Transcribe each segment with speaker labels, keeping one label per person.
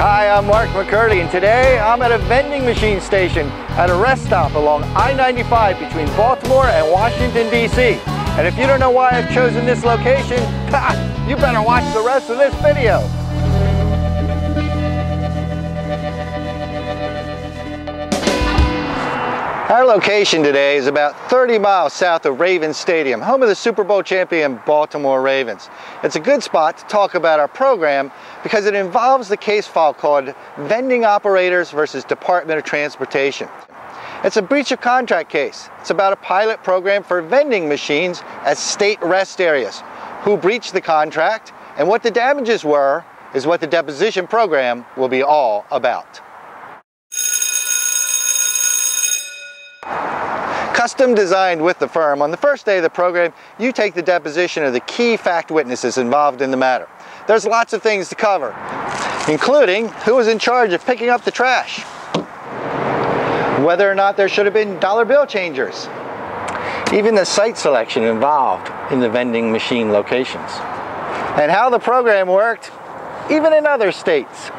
Speaker 1: Hi, I'm Mark McCurdy, and today I'm at a vending machine station at a rest stop along I-95 between Baltimore and Washington, D.C. And if you don't know why I've chosen this location, you better watch the rest of this video. Our location today is about 30 miles south of Ravens Stadium, home of the Super Bowl champion Baltimore Ravens. It's a good spot to talk about our program because it involves the case file called Vending Operators versus Department of Transportation. It's a breach of contract case. It's about a pilot program for vending machines at state rest areas. Who breached the contract and what the damages were is what the deposition program will be all about. Custom designed with the firm, on the first day of the program, you take the deposition of the key fact witnesses involved in the matter. There's lots of things to cover, including who was in charge of picking up the trash, whether or not there should have been dollar bill changers, even the site selection involved in the vending machine locations, and how the program worked, even in other states.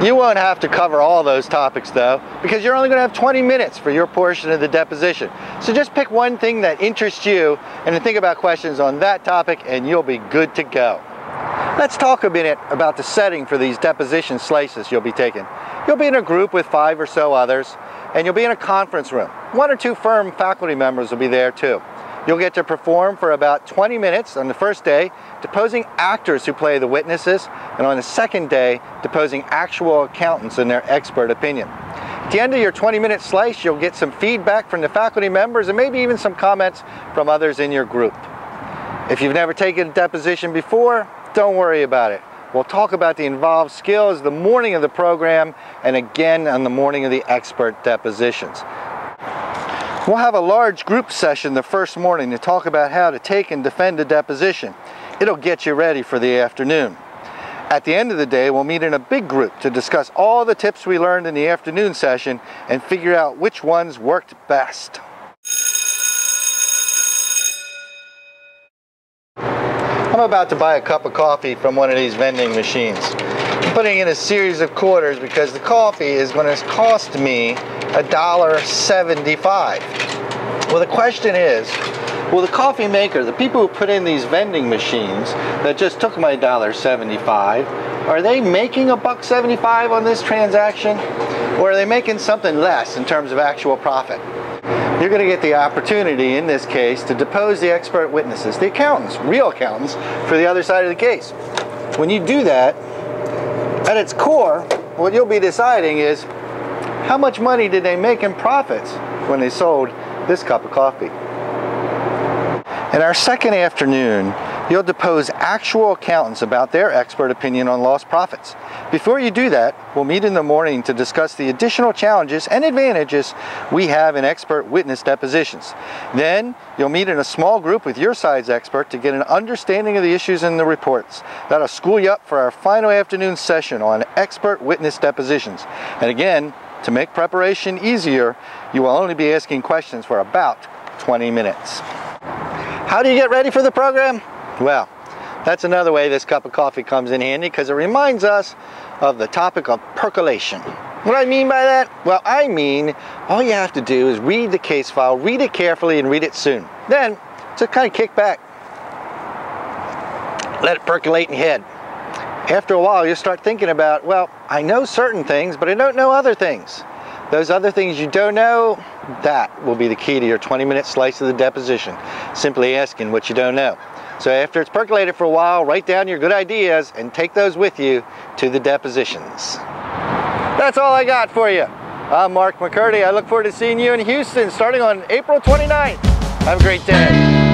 Speaker 1: You won't have to cover all those topics though, because you're only going to have 20 minutes for your portion of the deposition. So just pick one thing that interests you and then think about questions on that topic and you'll be good to go. Let's talk a minute about the setting for these deposition slices you'll be taking. You'll be in a group with 5 or so others, and you'll be in a conference room. 1 or 2 firm faculty members will be there too. You'll get to perform for about 20 minutes on the first day, deposing actors who play the witnesses, and on the second day, deposing actual accountants in their expert opinion. At the end of your 20-minute slice, you'll get some feedback from the faculty members and maybe even some comments from others in your group. If you've never taken a deposition before, don't worry about it. We'll talk about the involved skills the morning of the program and again on the morning of the expert depositions. We'll have a large group session the first morning to talk about how to take and defend a deposition. It'll get you ready for the afternoon. At the end of the day, we'll meet in a big group to discuss all the tips we learned in the afternoon session and figure out which ones worked best. I'm about to buy a cup of coffee from one of these vending machines. I'm putting in a series of quarters because the coffee is going to cost me $1.75. Well, the question is, will the coffee maker, the people who put in these vending machines that just took my $1.75, are they making $1.75 on this transaction? Or are they making something less in terms of actual profit? You're going to get the opportunity in this case to depose the expert witnesses, the accountants, real accountants, for the other side of the case. When you do that, at its core, what you'll be deciding is how much money did they make in profits when they sold this cup of coffee. In our second afternoon, you'll depose actual accountants about their expert opinion on lost profits. Before you do that, we'll meet in the morning to discuss the additional challenges and advantages we have in expert witness depositions. Then, you'll meet in a small group with your side's expert to get an understanding of the issues in the reports. That'll school you up for our final afternoon session on expert witness depositions. And again, to make preparation easier, you will only be asking questions for about 20 minutes. How do you get ready for the program? Well, that's another way this cup of coffee comes in handy because it reminds us of the topic of percolation. What do I mean by that? Well, I mean all you have to do is read the case file, read it carefully, and read it soon. Then, just kind of kick back. Let it percolate in your head. After a while, you'll start thinking about, well, I know certain things, but I don't know other things. Those other things you don't know, that will be the key to your 20-minute slice of the deposition. Simply asking what you don't know. So after it's percolated for a while, write down your good ideas and take those with you to the depositions. That's all I got for you. I'm Mark McCurdy. I look forward to seeing you in Houston starting on April 29th. Have a great day.